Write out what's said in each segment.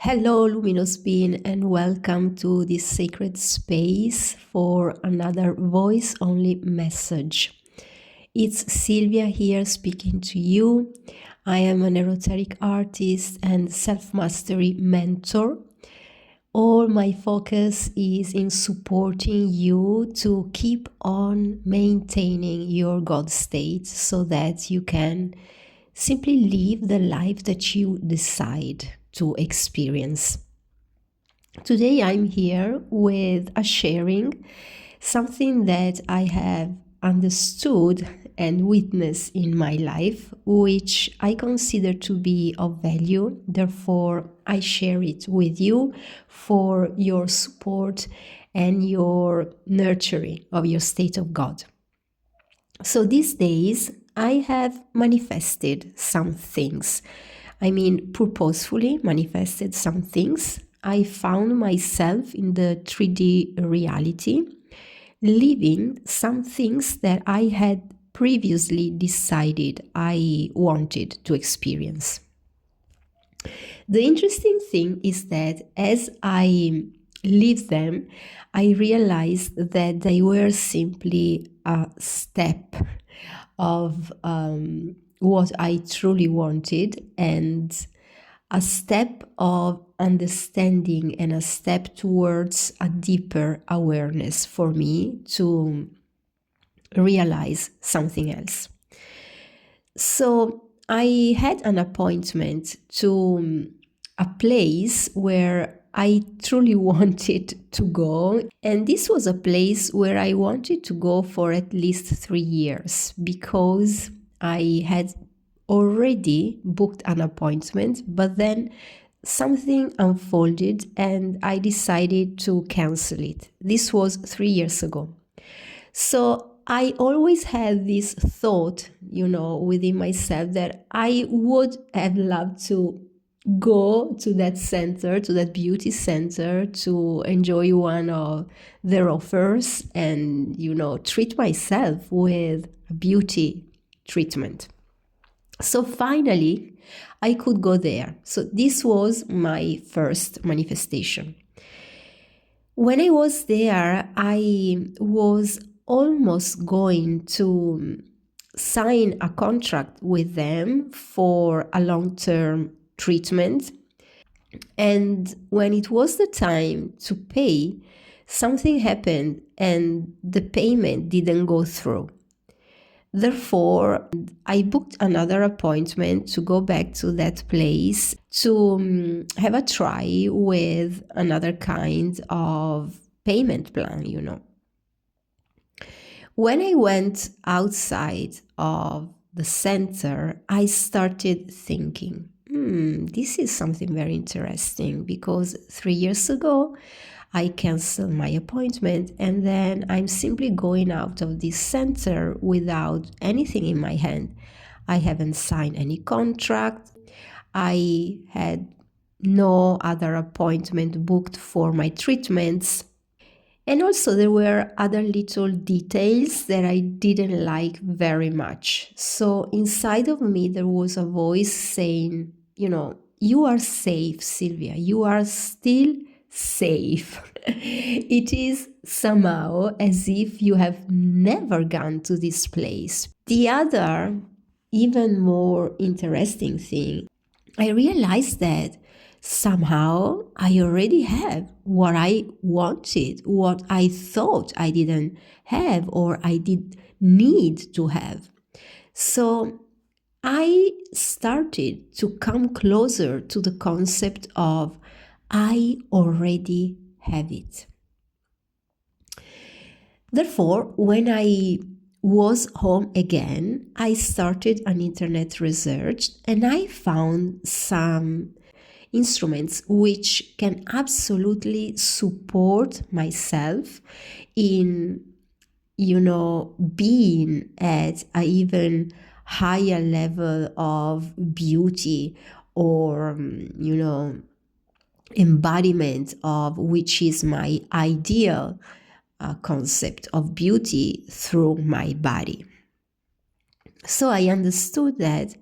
Hello, Luminous Being, and welcome to this sacred space for another voice only message. It's Silvia here speaking to you. I am an esoteric artist and self-mastery mentor. All my focus is in supporting you to keep on maintaining your God state so that you can simply live the life that you decide to experience. Today I'm here with a sharing, something that I have understood and witnessed in my life, which I consider to be of value. Therefore, I share it with you for your support and your nurturing of your state of God. So these days, I have manifested some things. Purposefully manifested some things. I found myself in the 3D reality, living some things that I had previously decided I wanted to experience. The interesting thing is that as I lived them, I realized that they were simply a step of what I truly wanted, and a step of understanding and a step towards a deeper awareness for me to realize something else. So I had an appointment to a place where I truly wanted to go. And this was a place where I wanted to go for at least 3 years because I had already booked an appointment, but then something unfolded and I decided to cancel it. This was 3 years ago. So I always had this thought, within myself that I would have loved to go to that center, to that beauty center, to enjoy one of their offers and, treat myself with a beauty treatment. So finally, I could go there. So this was my first manifestation. When I was there, I was almost going to sign a contract with them for a long-term treatment. And when it was the time to pay, something happened and the payment didn't go through. Therefore, I booked another appointment to go back to that place to have a try with another kind of payment plan, When I went outside of the center, I started thinking, this is something very interesting because 3 years ago, I canceled my appointment and then I'm simply going out of this center without anything in my hand. I haven't signed any contract. I had no other appointment booked for my treatments. And also there were other little details that I didn't like very much. So inside of me, there was a voice saying, you are safe, Silvia. You are still safe. It is somehow as if you have never gone to this place. The other, even more interesting thing, I realized that somehow I already have what I wanted, what I thought I didn't have or I did need to have. So I started to come closer to the concept of I already have it. Therefore, when I was home again, I started an internet research and I found some instruments which can absolutely support myself in, being at an even higher level of beauty or, embodiment of which is my ideal concept of beauty through my body. So I understood that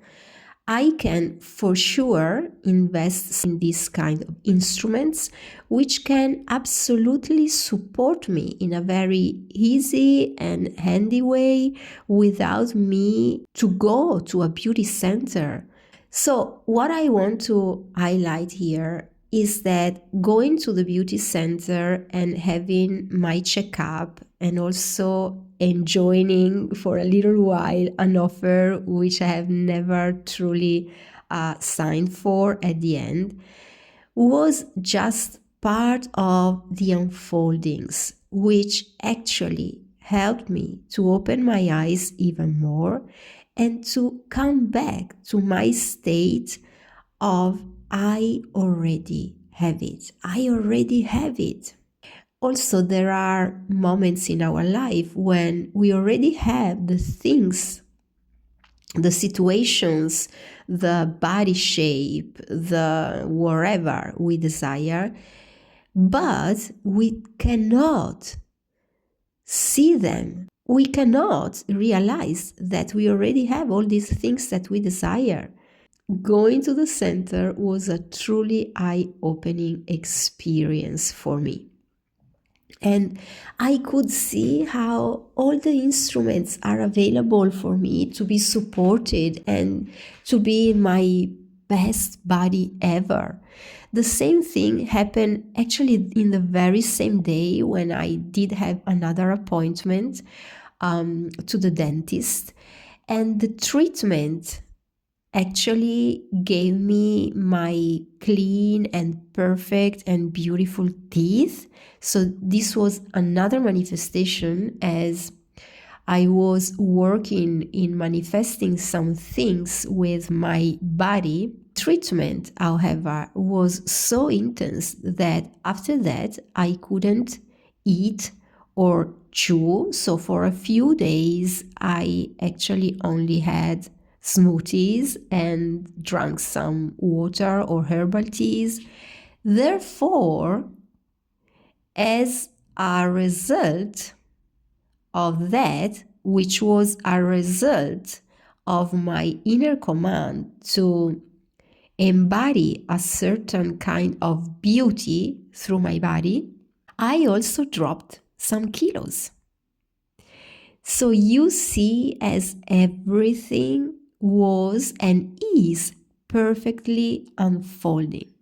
I can for sure invest in this kind of instruments, which can absolutely support me in a very easy and handy way without me to go to a beauty center. So what I want to highlight here is that going to the beauty center and having my checkup and also enjoying for a little while an offer which I have never truly signed for at the end was just part of the unfoldings, which actually helped me to open my eyes even more and to come back to my state of I already have it. I already have it. Also, there are moments in our life when we already have the things, the situations, the body shape, the whatever we desire, but we cannot see them. We cannot realize that we already have all these things that we desire. Going to the center was a truly eye-opening experience for me. And I could see how all the instruments are available for me to be supported and to be in my best body ever. The same thing happened actually in the very same day when I did have another appointment to the dentist. And the treatment actually gave me my clean and perfect and beautiful teeth. So this was another manifestation as I was working in manifesting some things with my body. Treatment, however, was so intense that after that I couldn't eat or chew. So for a few days, I actually only had smoothies and drank some water or herbal teas. Therefore, as a result of that, which was a result of my inner command to embody a certain kind of beauty through my body, I also dropped some kilos. So you see, as everything was and is perfectly unfolding.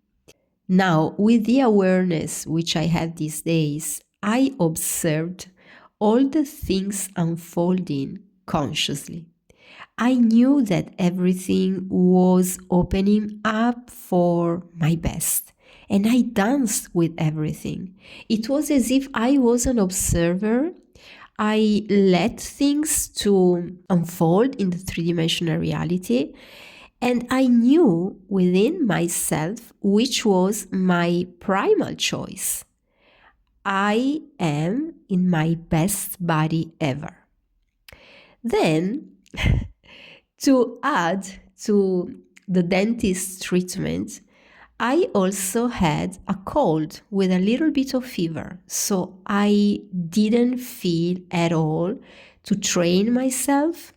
Now, with the awareness which I have these days, I observed all the things unfolding consciously. I knew that everything was opening up for my best, and I danced with everything. It was as if I was an observer. I let things to unfold in the three-dimensional reality, and I knew within myself which was my primal choice. I am in my best body ever. Then, to add to the dentist treatment, I also had a cold with a little bit of fever, so I didn't feel at all to train myself.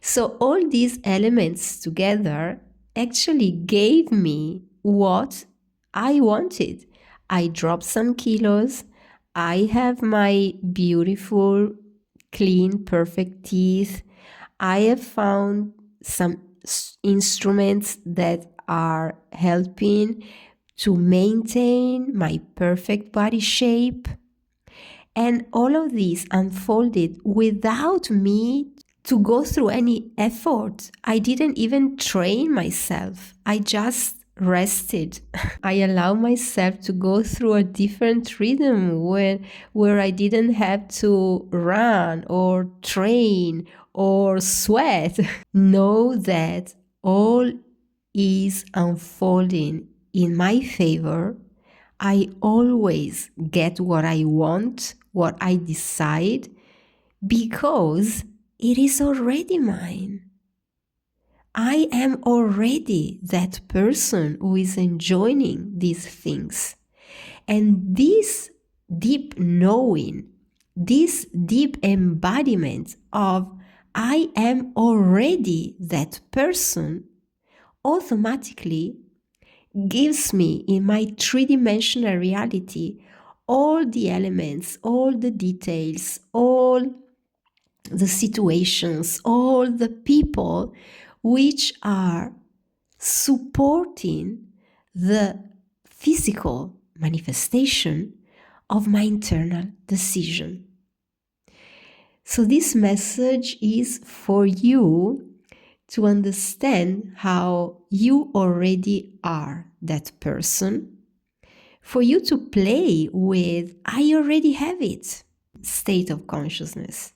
So all these elements together actually gave me what I wanted. I dropped some kilos. I have my beautiful, clean, perfect teeth. I have found some instruments that are helping to maintain my perfect body shape. And all of this unfolded without me to go through any effort. I didn't even train myself. I just rested. I allowed myself to go through a different rhythm where I didn't have to run or train or sweat. Know that all is unfolding in my favor. I always get what I want, what I decide, because it is already mine. I am already that person who is enjoying these things. And this deep knowing, this deep embodiment of I am already that person automatically gives me in my three-dimensional reality all the elements, all the details, all the situations, all the people which are supporting the physical manifestation of my internal decision. So this message is for you to understand how you already are that person, for you to play with I already have it state of consciousness,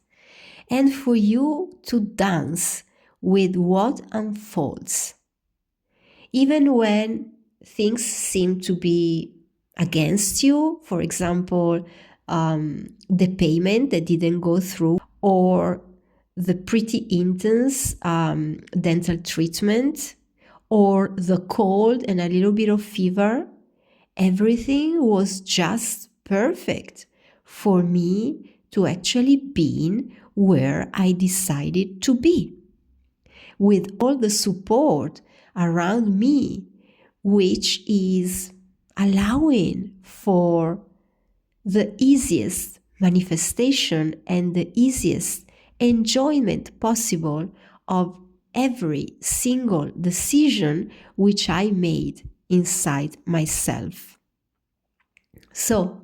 and for you to dance with what unfolds. Even when things seem to be against you, for example, the payment that didn't go through, or the pretty intense dental treatment, or the cold and a little bit of fever, everything was just perfect for me to actually be where I decided to be, with all the support around me, which is allowing for the easiest manifestation and the easiest enjoyment possible of every single decision which I made inside myself. So,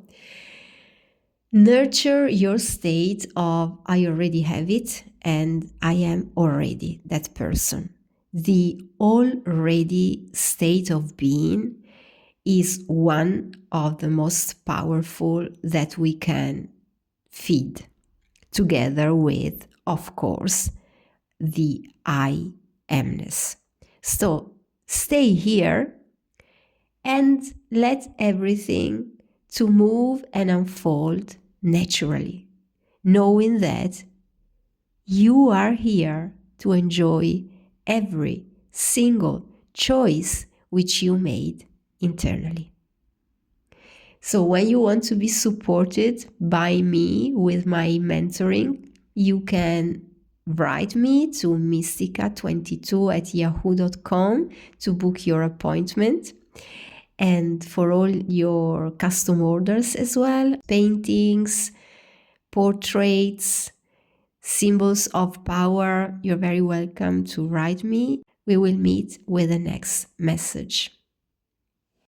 nurture your state of I already have it and I am already that person. The already state of being is one of the most powerful that we can feed, together with, of course, the I amness. So stay here and let everything to move and unfold naturally, knowing that you are here to enjoy every single choice which you made internally. So when you want to be supported by me with my mentoring, you can write me to mystica22@yahoo.com to book your appointment. And for all your custom orders as well, paintings, portraits, symbols of power, you're very welcome to write me. We will meet with the next message.